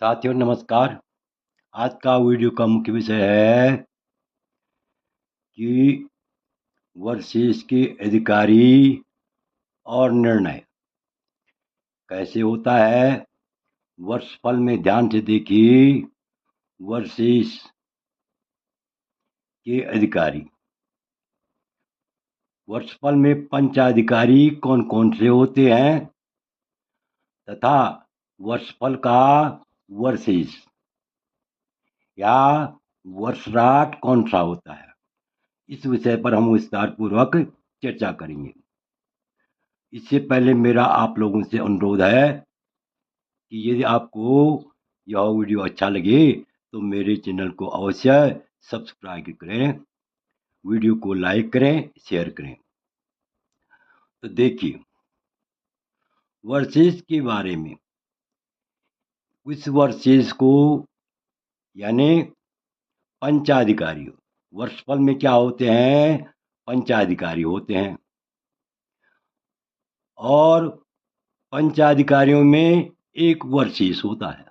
साथियों नमस्कार। आज का वीडियो का मुख्य विषय है कि वर्षेस के अधिकारी और निर्णय कैसे होता है। वर्षफल में ध्यान से देखिए। वर्षेस के अधिकारी, वर्षफल में पंचाधिकारी कौन कौन से होते हैं तथा वर्षफल का वर्षेस या वर्षराट कौन सा होता है, इस विषय पर हम विस्तार पूर्वक चर्चा करेंगे। इससे पहले मेरा आप लोगों से अनुरोध है कि यदि आपको यह वीडियो अच्छा लगे तो मेरे चैनल को अवश्य सब्सक्राइब करें, वीडियो को लाइक करें, शेयर करें। तो देखिए, वर्सेस के बारे में, इस वर्सेस को यानी पंचाधिकारी, वर्षफल में क्या होते हैं, पंचाधिकारी होते हैं। और पंचाधिकारियों में एक वर्षेस होता है।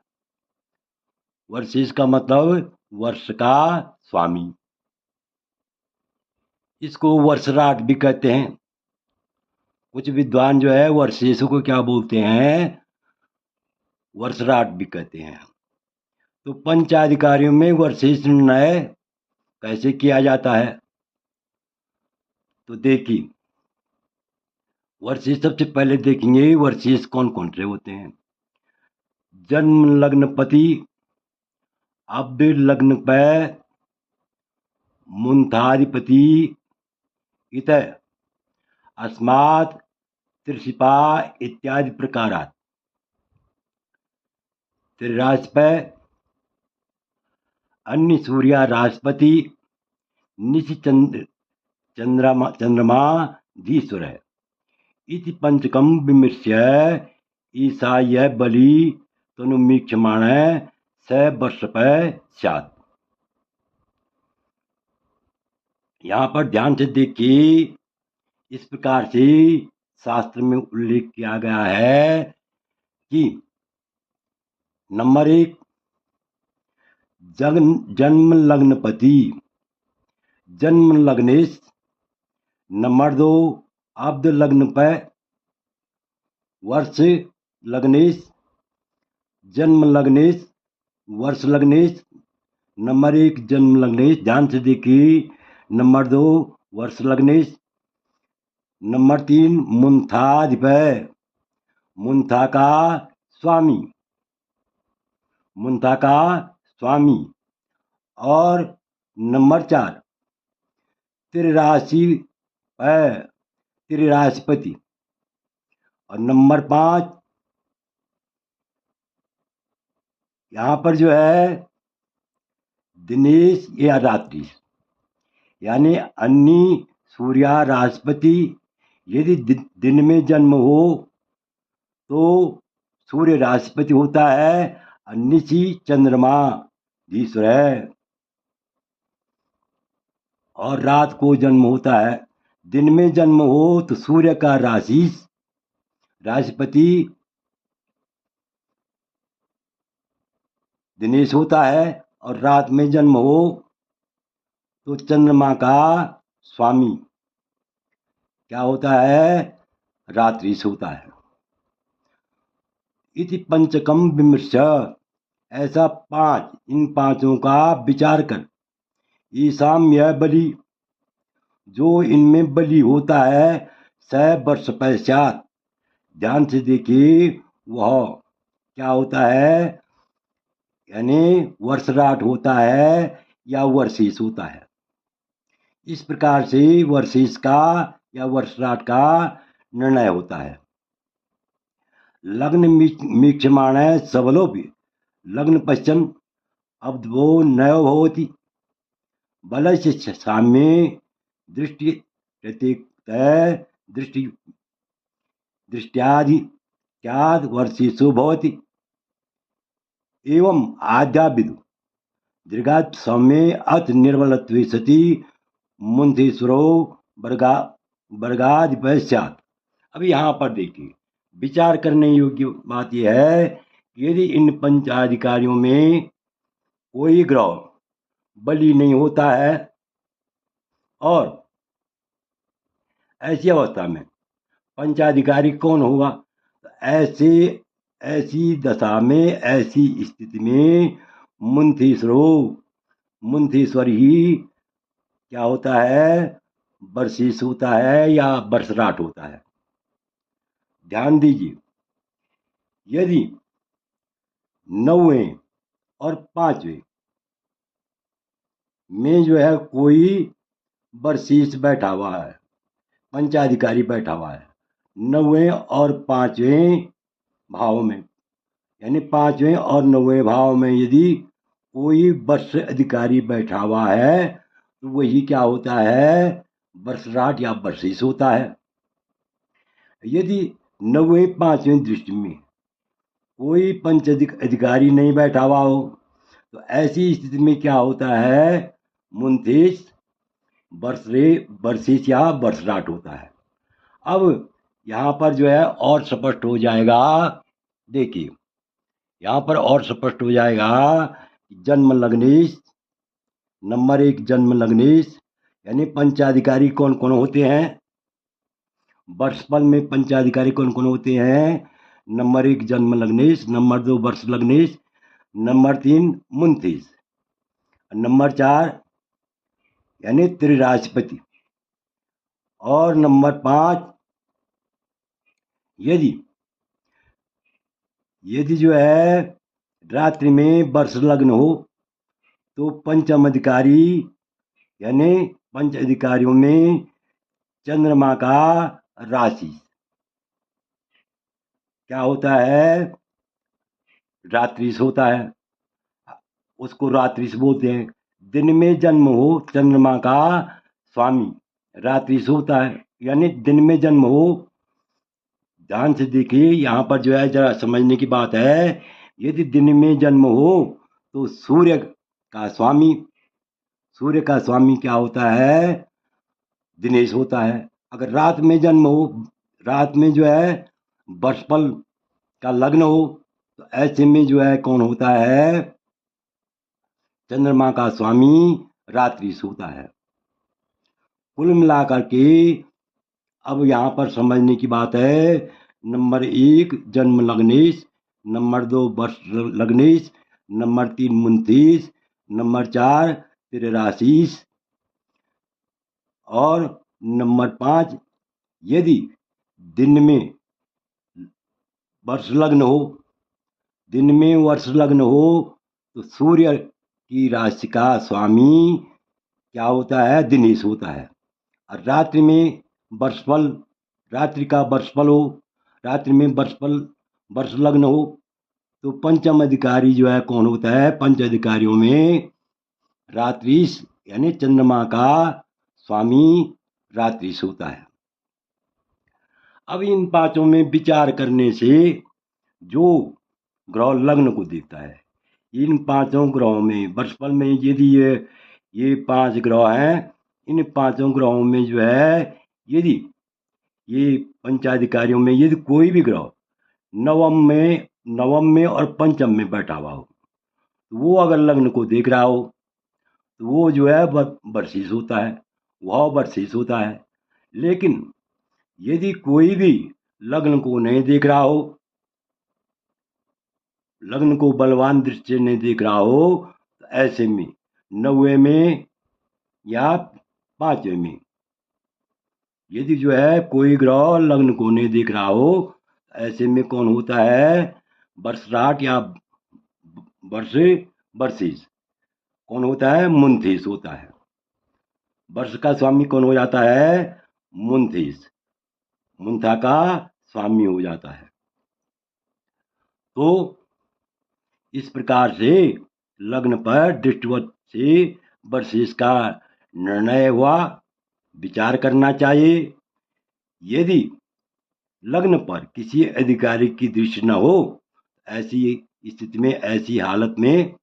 वर्षेस का मतलब वर्ष का स्वामी। इसको वर्षराट भी कहते हैं। कुछ विद्वान जो है वर्षेस को क्या बोलते हैं, वर्षराट भी कहते हैं। तो पंचाधिकारियों में वर्षेस निर्णय कैसे किया जाता है, तो देखिए, वर्षेस सबसे पहले देखेंगे वर्षेस कौन कौन से होते हैं। जन्म लग्नपति, अब्द लग्न पे, मुंथाधिपति इत अस्मात् त्रिशिपा इत्यादि प्रकारात्। त्रिराशिपे अन्य सूर्या राशिपति निशि चंद्रमा धीश्वर है इति पंचकम विमृश्य ईसाय बलि तनुमीक्षमाण स वर्षपै स्यात्। यहाँ पर ध्यान से देखिए, इस प्रकार से शास्त्र में उल्लेख किया गया है कि नंबर 1 जन्म लग्नपति, जन्म लग्नेश। नंबर 2 अब्द लग्न पे, वर्ष लग्नेश, जन्म लग्नेश, वर्ष लग्नेश। नंबर 1 जन्म लग्नेश, ध्यान से देखिए। नंबर 2 वर्ष लग्नेश। नंबर 3 मुंथाधिपय, मुंथा का स्वामी, मुंथा का स्वामी। और नंबर 4 त्रिराशि त्रिराशिपति। और नंबर 5 यहाँ पर जो है दिनेश या रात्रि, यानी अन्नी सूर्या राशिपति। यदि दिन में जन्म हो तो सूर्य राशिपति होता है, निशि चंद्रमा धीश्वर है। और रात को जन्म होता है। दिन में जन्म हो तो सूर्य का राशिपति दिनेश होता है, और रात में जन्म हो तो चंद्रमा का स्वामी क्या होता है, रात्रिश होता है। इति पंचकम विमृश्य, ऐसा इन पांचों का विचार कर, ईशाम यह बलि, जो इनमें बलि होता है, स वर्ष पश्चात, ध्यान से देखिए, वह क्या होता है, यानी वर्षराट होता है या वर्षेस होता है। इस प्रकार से वर्षेस का या वर्षराट का निर्णय होता है। लग्न मीक्षमाण सबलो भी लग्न पश्चन अब्दो नयो भवति बल से साम्ये दृष्टि प्रतीक दृष्टियादि त्याद वर्षेषु भवति। एवं आद्याविदु दीर्घात् सौम्ये अथ निर्बलत्वे सति मुंथेश्वरो वर्गाधिपय स्यात्। अब यहाँ पर देखिए, विचार करने योग्य बात यह है यदि इन पंचाधिकारियों में कोई ग्रह बलि नहीं होता है और ऐसी अवस्था में पंचाधिकारी कौन होगा? ऐसे ऐसी दशा में, ऐसी स्थिति में मुंथीश्वर ही क्या होता है? बरसीस होता है या बरसराट होता है। ध्यान दीजिए, यदि 9वें और 5वें में जो है कोई बरसीस बैठा हुआ है, पंचाधिकारी बैठा हुआ है 9वें और 5वें भाव में, यानी 5वें और 9वें भाव में यदि कोई वर्ष अधिकारी बैठा हुआ है तो वही क्या होता है? बरसराट या बरसीस होता है। यदि 9वें 5वें दृष्टि में कोई पंच अधिकारी नहीं बैठा हुआ हो तो ऐसी स्थिति में क्या होता है? मुंथिस बरसीस या बरसराट होता है। अब यहाँ पर जो है और स्पष्ट हो जाएगा। देखिए, यहाँ पर और स्पष्ट हो जाएगा कि जन्म लग्नेश, नंबर 1 जन्म लग्नेश, यानी पंचाधिकारी कौन कौन होते हैं? वर्षफल में पंचाधिकारी कौन कौन होते हैं? नंबर 1 जन्म लग्नेश, नंबर 2 वर्ष लग्नेश, नंबर 3 मुंथिस, नंबर 4 यानी त्रिराजपति, और नंबर 5 यदि यदि जो है रात्रि में वर्ष लग्न हो तो पंचम अधिकारी, यानी पंच अधिकारियों में चंद्रमा का राशि क्या होता है? रात्रिश होता है, उसको रात्रिश बोलते हैं। दिन में जन्म हो चंद्रमा का स्वामी रात्रिश होता है, यानी दिन में जन्म हो। ध्यान से देखिए, यहाँ पर जो है जरा समझने की बात है। यदि दिन में जन्म हो तो सूर्य का स्वामी क्या होता है? दिनेश होता है। अगर रात में जन्म हो, रात में जो है वर्षफल का लग्न हो तो ऐसे में जो है कौन होता है? चंद्रमा का स्वामी रात्रिश होता है। कुल मिलाकर के अब यहाँ पर समझने की बात है, नंबर 1 जन्म लग्नेश, नंबर 2 वर्ष लग्नेश, नंबर 3 मुंतीस, नंबर 4 त्रिराशीष, और नंबर 5 यदि दिन में वर्ष लग्न हो, दिन में वर्ष लग्न हो तो सूर्य की राशि का स्वामी क्या होता है? दिनेश होता है। और रात्रि में वर्षफल, रात्रि का वर्षफल हो, रात्रि में वर्ष लग्न हो तो पंचम अधिकारी जो है कौन होता है? पंच अधिकारियों में रात्रिश, यानी चंद्रमा का स्वामी रात्रिश होता है। अब इन पांचों में विचार करने से जो ग्रह लग्न को देता है, इन पांचों ग्रहों में वर्षफल में यदि ये 5 ग्रह हैं, इन पांचों ग्रहों में जो है यदि ये पंचाधिकारियों में यदि कोई भी ग्रह नवम में और पंचम में बैठा हुआ हो तो वो अगर लग्न को देख रहा हो तो वो जो है बरसीस होता है, वह बरसीस होता है। लेकिन यदि कोई भी लग्न को नहीं देख रहा हो, लग्न को बलवान दृष्टि से नहीं देख रहा हो तो ऐसे में 9वें में या 5वें में यदि जो है कोई ग्रह लग्न को नहीं देख रहा हो, ऐसे में कौन होता है? बरसराट या बरसीस कौन होता है? मुंथिस होता है। वर्ष का स्वामी कौन हो जाता है? मुंथिस, मुंथा का स्वामी हो जाता है। तो इस प्रकार से लग्न पर दृष्टिवत से बरसीस का निर्णय हुआ। विचार करना चाहिए। यदि लग्न पर किसी अधिकारी की दृष्टि न हो, ऐसी स्थिति में, ऐसी हालत में,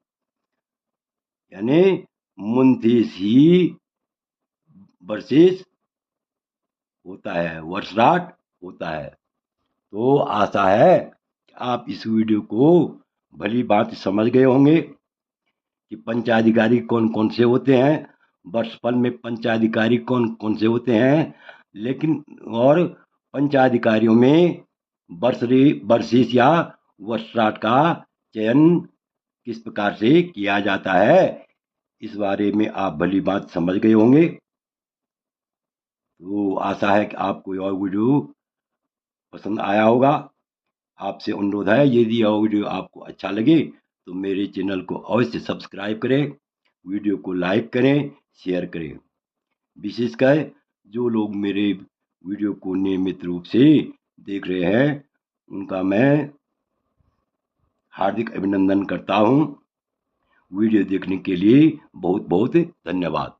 यानी मुंथिस ही बरसीस होता है, वर्षराट होता है। तो आशा है कि आप इस वीडियो को भली भांति समझ गए होंगे कि पंचाधिकारी कौन कौन से होते हैं, वर्षफल में पंचाधिकारी कौन कौन से होते हैं, लेकिन और पंचाधिकारियों में वर्षिश या वर्षराट का चयन किस प्रकार से किया जाता है, इस बारे में आप भली बात समझ गए होंगे। तो आशा है कि आपको यह वीडियो पसंद आया होगा। आपसे अनुरोध है, यदि यह वीडियो आपको अच्छा लगे तो मेरे चैनल को अवश्य सब्सक्राइब करें, वीडियो को लाइक करें, शेयर करें। विशेषकर जो लोग मेरे वीडियो को नियमित रूप से देख रहे हैं उनका मैं हार्दिक अभिनंदन करता हूं। वीडियो देखने के लिए बहुत बहुत धन्यवाद।